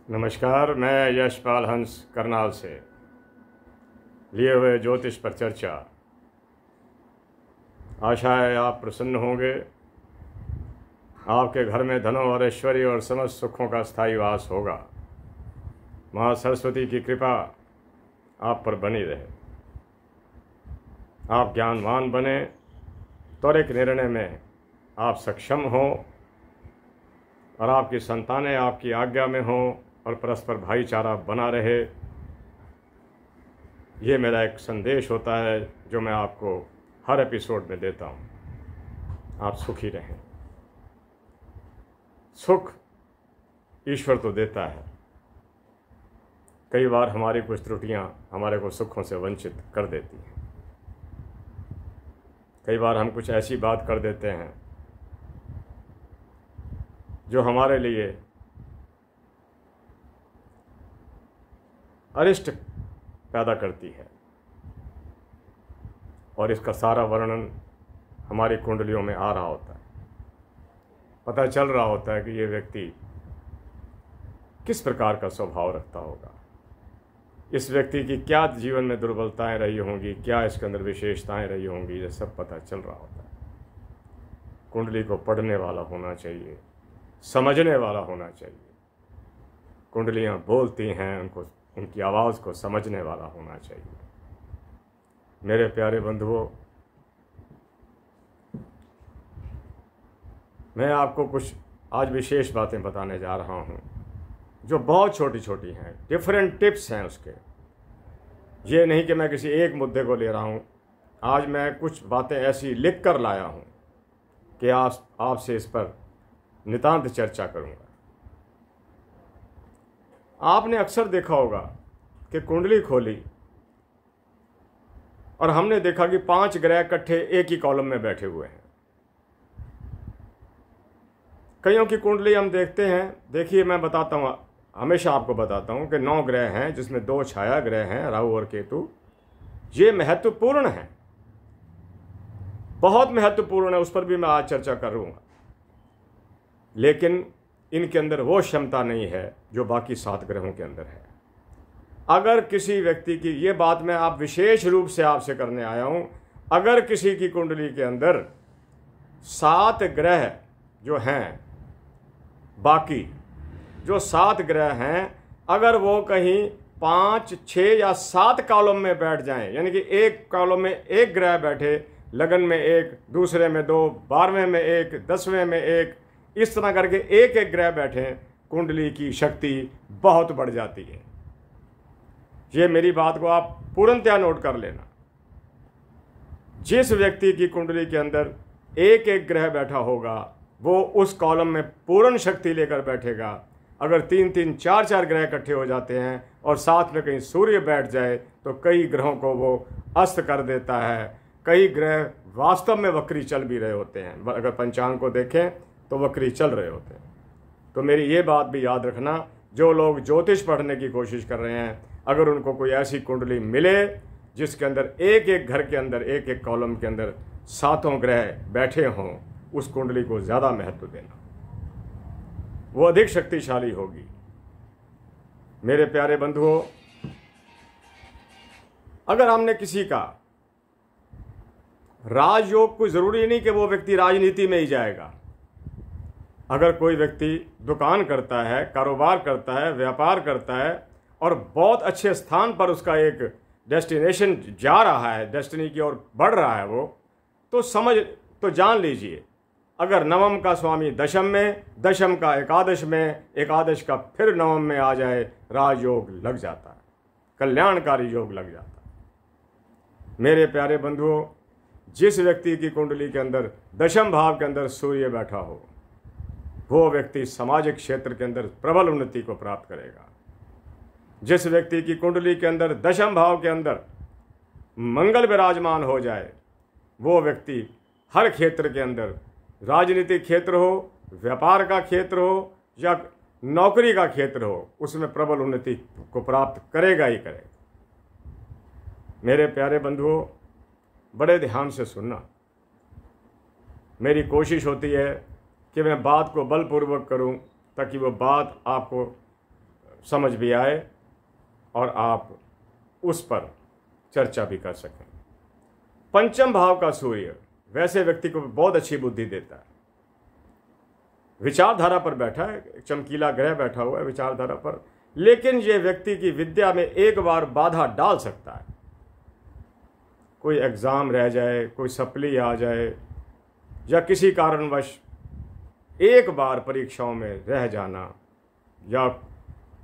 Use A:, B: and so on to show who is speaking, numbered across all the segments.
A: नमस्कार, मैं यशपाल हंस करनाल से लिए हुए ज्योतिष पर चर्चा। आशा है आप प्रसन्न होंगे। आपके घर में धनों और ऐश्वर्य और समस्त सुखों का स्थायी वास होगा। माँ सरस्वती की कृपा आप पर बनी रहे। आप ज्ञानवान बने, त्वरित निर्णय में आप सक्षम हों और आपकी संतानें आपकी आज्ञा में हों और परस्पर भाईचारा बना रहे। ये मेरा एक संदेश होता है जो मैं आपको हर एपिसोड में देता हूँ। आप सुखी रहें। सुख ईश्वर तो देता है। कई बार हमारी कुछ त्रुटियाँ हमारे को सुखों से वंचित कर देती हैं। कई बार हम कुछ ऐसी बात कर देते हैं जो हमारे लिए अरिष्ट पैदा करती है, और इसका सारा वर्णन हमारी कुंडलियों में आ रहा होता है। पता चल रहा होता है कि ये व्यक्ति किस प्रकार का स्वभाव रखता होगा, इस व्यक्ति की क्या जीवन में दुर्बलताएं रही होंगी, क्या इसके अंदर विशेषताएं रही होंगी, ये सब पता चल रहा होता है। कुंडली को पढ़ने वाला होना चाहिए, समझने वाला होना चाहिए। कुंडलियां बोलती हैं, उनकी आवाज़ को समझने वाला होना चाहिए। मेरे प्यारे बंधुओं, मैं आपको कुछ आज विशेष बातें बताने जा रहा हूं जो बहुत छोटी छोटी हैं। डिफरेंट टिप्स हैं उसके। ये नहीं कि मैं किसी एक मुद्दे को ले रहा हूं। आज मैं कुछ बातें ऐसी लिख कर लाया हूं कि आपसे इस पर नितांत चर्चा करूंगा। आपने अक्सर देखा होगा कि कुंडली खोली और हमने देखा कि 5 ग्रह इकट्ठे एक ही कॉलम में बैठे हुए हैं। कईयों की कुंडली हम देखते हैं। देखिए, मैं बताता हूँ, हमेशा आपको बताता हूँ कि 9 ग्रह हैं, जिसमें 2 छाया ग्रह हैं, राहु और केतु। ये महत्वपूर्ण हैं, बहुत महत्वपूर्ण है। उस पर भी मैं आज चर्चा करूँगा। लेकिन इनके अंदर वो क्षमता नहीं है जो बाकी 7 ग्रहों के अंदर है। अगर किसी व्यक्ति की, ये बात मैं आप विशेष रूप से आपसे करने आया हूं, अगर किसी की कुंडली के अंदर 7 ग्रह जो हैं, बाकी जो 7 ग्रह हैं, अगर वो कहीं 5, 6 या 7 कॉलम में बैठ जाएं, यानी कि एक कॉलम में एक ग्रह बैठे, लगन में एक, दूसरे में 2, 12वें में एक, 10वें में एक, इस तरह करके एक एक ग्रह बैठे, कुंडली की शक्ति बहुत बढ़ जाती है। ये मेरी बात को आप पूर्णतया नोट कर लेना। जिस व्यक्ति की कुंडली के अंदर एक एक ग्रह बैठा होगा, वो उस कॉलम में पूर्ण शक्ति लेकर बैठेगा। अगर 3-3, 4-4 ग्रह इकट्ठे हो जाते हैं और साथ में कहीं सूर्य बैठ जाए तो कई ग्रहों को वो अस्त कर देता है। कई ग्रह वास्तव में वक्री चल भी रहे होते हैं। अगर पंचांग को देखें तो वक्री चल रहे होते हैं। तो मेरी ये बात भी याद रखना, जो लोग ज्योतिष पढ़ने की कोशिश कर रहे हैं, अगर उनको कोई ऐसी कुंडली मिले जिसके अंदर एक एक घर के अंदर, एक एक कॉलम के अंदर 7 ग्रह बैठे हों, उस कुंडली को ज़्यादा महत्व देना, वो अधिक शक्तिशाली होगी। मेरे प्यारे बंधुओं, अगर हमने किसी का राजयोग, कोई ज़रूरी नहीं कि वो व्यक्ति राजनीति में ही जाएगा। अगर कोई व्यक्ति दुकान करता है, कारोबार करता है, व्यापार करता है और बहुत अच्छे स्थान पर उसका एक डेस्टिनेशन जा रहा है, डेस्टिनी की ओर बढ़ रहा है वो, तो जान लीजिए, अगर नवम का स्वामी दशम में, दशम का एकादश में, एकादश का फिर नवम में आ जाए, राजयोग लग जाता है, कल्याणकारी योग लग जाता है। मेरे प्यारे बंधुओं, जिस व्यक्ति की कुंडली के अंदर दशम भाव के अंदर सूर्य बैठा हो, वो व्यक्ति सामाजिक क्षेत्र के अंदर प्रबल उन्नति को प्राप्त करेगा। जिस व्यक्ति की कुंडली के अंदर दशम भाव के अंदर मंगल विराजमान हो जाए, वो व्यक्ति हर क्षेत्र के अंदर, राजनीतिक क्षेत्र हो, व्यापार का क्षेत्र हो या नौकरी का क्षेत्र हो, उसमें प्रबल उन्नति को प्राप्त करेगा ही करेगा। मेरे प्यारे बंधुओं, बड़े ध्यान से सुनना। मेरी कोशिश होती है कि मैं बात को बलपूर्वक करूं ताकि वो बात आपको समझ भी आए और आप उस पर चर्चा भी कर सकें। पंचम भाव का सूर्य वैसे व्यक्ति को बहुत अच्छी बुद्धि देता है। विचारधारा पर बैठा है, एक चमकीला ग्रह बैठा हुआ है विचारधारा पर, लेकिन यह व्यक्ति की विद्या में एक बार बाधा डाल सकता है। कोई एग्ज़ाम रह जाए, कोई सप्ली आ जाए, या किसी कारणवश एक बार परीक्षाओं में रह जाना या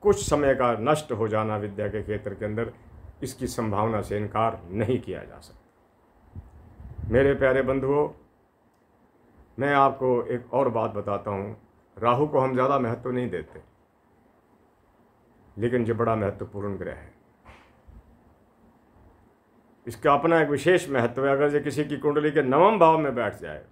A: कुछ समय का नष्ट हो जाना विद्या के क्षेत्र के अंदर, इसकी संभावना से इनकार नहीं किया जा सकता। मेरे प्यारे बंधुओं, मैं आपको एक और बात बताता हूँ। राहु को हम ज़्यादा महत्व नहीं देते, लेकिन ये बड़ा महत्वपूर्ण ग्रह है। इसका अपना एक विशेष महत्व है। अगर ये किसी की कुंडली के नवम भाव में बैठ जाए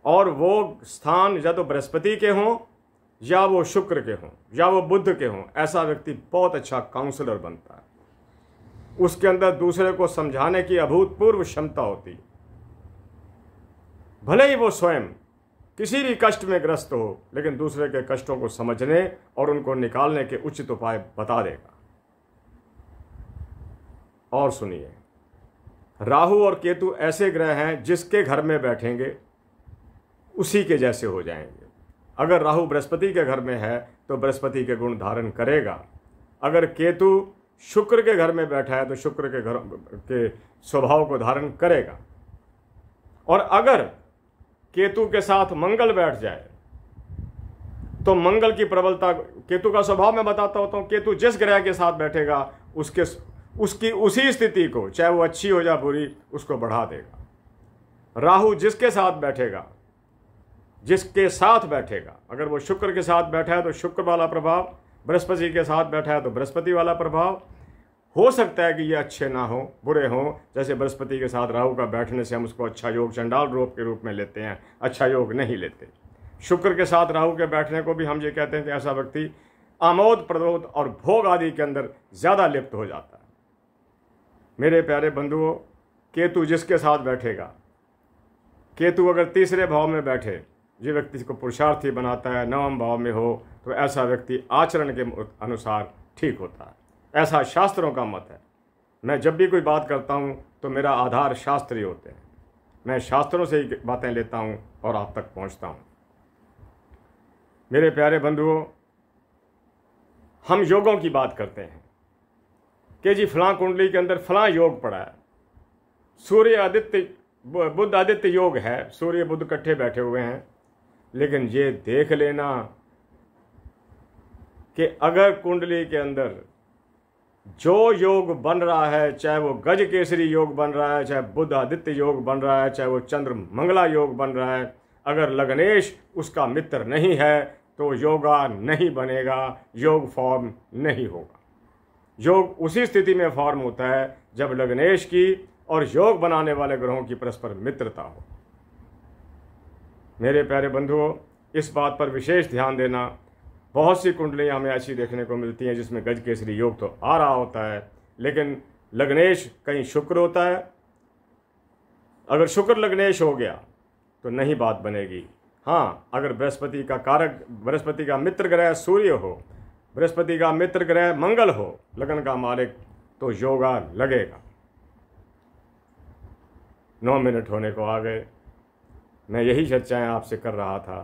A: और वो स्थान या तो बृहस्पति के हों, या वो शुक्र के हों, या वो बुध के हों, ऐसा व्यक्ति बहुत अच्छा काउंसलर बनता है। उसके अंदर दूसरे को समझाने की अभूतपूर्व क्षमता होती है। भले ही वो स्वयं किसी भी कष्ट में ग्रस्त हो, लेकिन दूसरे के कष्टों को समझने और उनको निकालने के उचित उपाय बता देगा। और सुनिए, राहु और केतु ऐसे ग्रह हैं जिसके घर में बैठेंगे उसी के जैसे हो जाएंगे। अगर राहु बृहस्पति के घर में है तो बृहस्पति के गुण धारण करेगा। अगर केतु शुक्र के घर में बैठा है तो शुक्र के घर के स्वभाव को धारण करेगा। और अगर केतु के साथ मंगल बैठ जाए तो मंगल की प्रबलता, केतु का स्वभाव मैं बताता होता हूँ। केतु जिस ग्रह के साथ बैठेगा उसकी उसी स्थिति को, चाहे वो अच्छी हो या बुरी, उसको बढ़ा देगा। राहु जिसके साथ बैठेगा, अगर वो शुक्र के साथ बैठा है तो शुक्र वाला प्रभाव, बृहस्पति के साथ बैठा है तो बृहस्पति वाला प्रभाव। हो सकता है कि ये अच्छे ना हो, बुरे हों। जैसे बृहस्पति के साथ राहु का बैठने से हम उसको अच्छा योग, चंडाल रूप के रूप में लेते हैं, अच्छा योग नहीं लेते। शुक्र के साथ राहु के बैठने को भी हम ये कहते हैं कि ऐसा व्यक्ति आमोद प्रमोद और भोग आदि के अंदर ज़्यादा लिप्त हो जाता है। मेरे प्यारे बंधुओं, केतु जिसके साथ बैठेगा, केतु अगर तीसरे भाव में बैठे, ये व्यक्ति को पुरुषार्थी बनाता है। नवम भाव में हो तो ऐसा व्यक्ति आचरण के अनुसार ठीक होता है। ऐसा शास्त्रों का मत है। मैं जब भी कोई बात करता हूँ तो मेरा आधार शास्त्र ही होते हैं। मैं शास्त्रों से ही बातें लेता हूँ और आप तक पहुँचता हूँ। मेरे प्यारे बंधुओं, हम योगों की बात करते हैं कि जी फलां कुंडली के अंदर फलां योग पड़ा है। सूर्य आदित्य बुध आदित्य योग है, सूर्य बुध इकट्ठे बैठे हुए हैं। लेकिन ये देख लेना कि अगर कुंडली के अंदर जो योग बन रहा है, चाहे वो गज केसरी योग बन रहा है, चाहे बुध आदित्य योग बन रहा है, चाहे वो चंद्र मंगला योग बन रहा है, अगर लग्नेश उसका मित्र नहीं है तो योगा नहीं बनेगा, योग फॉर्म नहीं होगा। योग उसी स्थिति में फॉर्म होता है जब लग्नेश की और योग बनाने वाले ग्रहों की परस्पर मित्रता हो। मेरे प्यारे बंधुओं, इस बात पर विशेष ध्यान देना। बहुत सी कुंडलियाँ हमें ऐसी देखने को मिलती हैं जिसमें गज केसरी योग तो आ रहा होता है, लेकिन लग्नेश कहीं शुक्र होता है। अगर शुक्र लग्नेश हो गया तो नहीं बात बनेगी। हाँ, अगर बृहस्पति का कारक, बृहस्पति का मित्र ग्रह सूर्य हो, बृहस्पति का मित्र ग्रह मंगल हो, लगन का मालिक, तो योगा लगेगा। 9 मिनट होने को आ गए। मैं यही चर्चाएं आपसे कर रहा था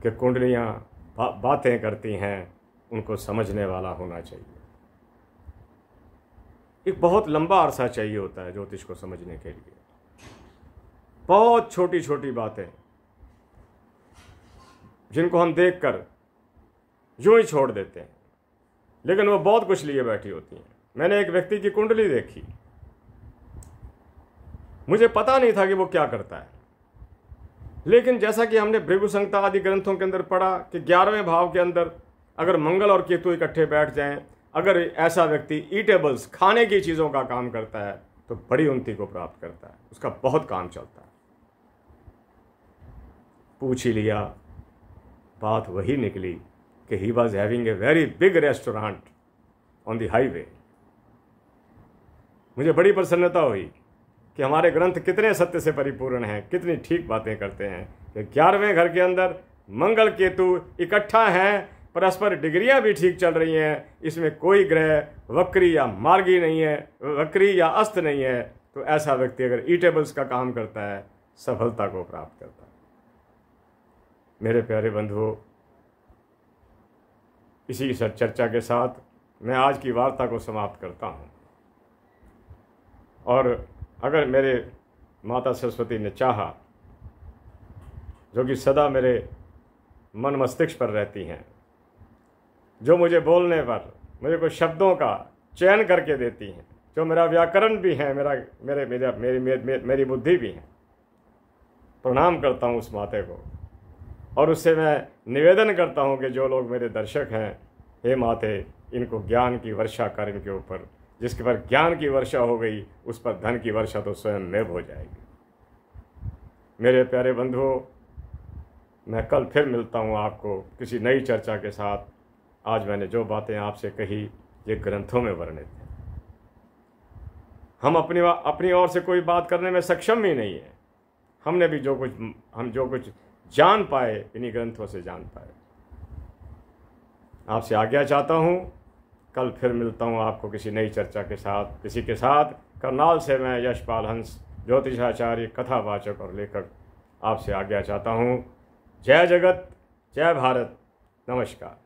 A: कि कुंडलियाँ बातें करती हैं, उनको समझने वाला होना चाहिए। एक बहुत लंबा अरसा चाहिए होता है ज्योतिष को समझने के लिए। बहुत छोटी छोटी बातें जिनको हम देखकर यूं ही छोड़ देते हैं, लेकिन वो बहुत कुछ लिए बैठी होती हैं। मैंने एक व्यक्ति की कुंडली देखी, मुझे पता नहीं था कि वो क्या करता है, लेकिन जैसा कि हमने भृगु संहिता आदि ग्रंथों के अंदर पढ़ा कि 11वें भाव के अंदर अगर मंगल और केतु इकट्ठे बैठ जाएं, अगर ऐसा व्यक्ति ईटेबल्स, खाने की चीज़ों का काम करता है तो बड़ी उन्नति को प्राप्त करता है, उसका बहुत काम चलता है। पूछ ही लिया, बात वही निकली कि he was having a very big restaurant on the highway. मुझे बड़ी प्रसन्नता हुई कि हमारे ग्रंथ कितने सत्य से परिपूर्ण हैं, कितनी ठीक बातें करते हैं कि 11वें घर के अंदर मंगल केतु इकट्ठा हैं, परस्पर डिग्रियां भी ठीक चल रही हैं, इसमें कोई ग्रह वक्री या मार्गी नहीं है, वक्री या अस्त नहीं है, तो ऐसा व्यक्ति अगर ईटेबल्स का काम करता है सफलता को प्राप्त करता है। मेरे प्यारे बंधुओं, इसी चर्चा के साथ मैं आज की वार्ता को समाप्त करता हूँ। और अगर मेरे माता सरस्वती ने चाहा, जो कि सदा मेरे मन मस्तिष्क पर रहती हैं, जो मुझे बोलने पर मुझे कुछ शब्दों का चयन करके देती हैं, जो मेरा व्याकरण भी है, मेरी बुद्धि भी है, प्रणाम करता हूँ उस माते को। और उससे मैं निवेदन करता हूँ कि जो लोग मेरे दर्शक हैं, हे माते, इनको ज्ञान की वर्षा कर इनके ऊपर। जिसके पर ज्ञान की वर्षा हो गई, उस पर धन की वर्षा तो स्वयं में हो जाएगी। मेरे प्यारे बंधुओं, मैं कल फिर मिलता हूँ आपको किसी नई चर्चा के साथ। आज मैंने जो बातें आपसे कही, ये ग्रंथों में वर्णित है। हम अपनी ओर से कोई बात करने में सक्षम ही नहीं है। हमने भी जो कुछ जान पाए, इन्हीं ग्रंथों से जान पाए। आपसे आज्ञा चाहता हूँ, कल फिर मिलता हूँ आपको किसी नई चर्चा के साथ। किसी के साथ करनाल से मैं यशपाल हंस, ज्योतिषाचार्य, कथावाचक और लेखक, आपसे आज्ञा चाहता हूँ। जय जगत, जय भारत, नमस्कार।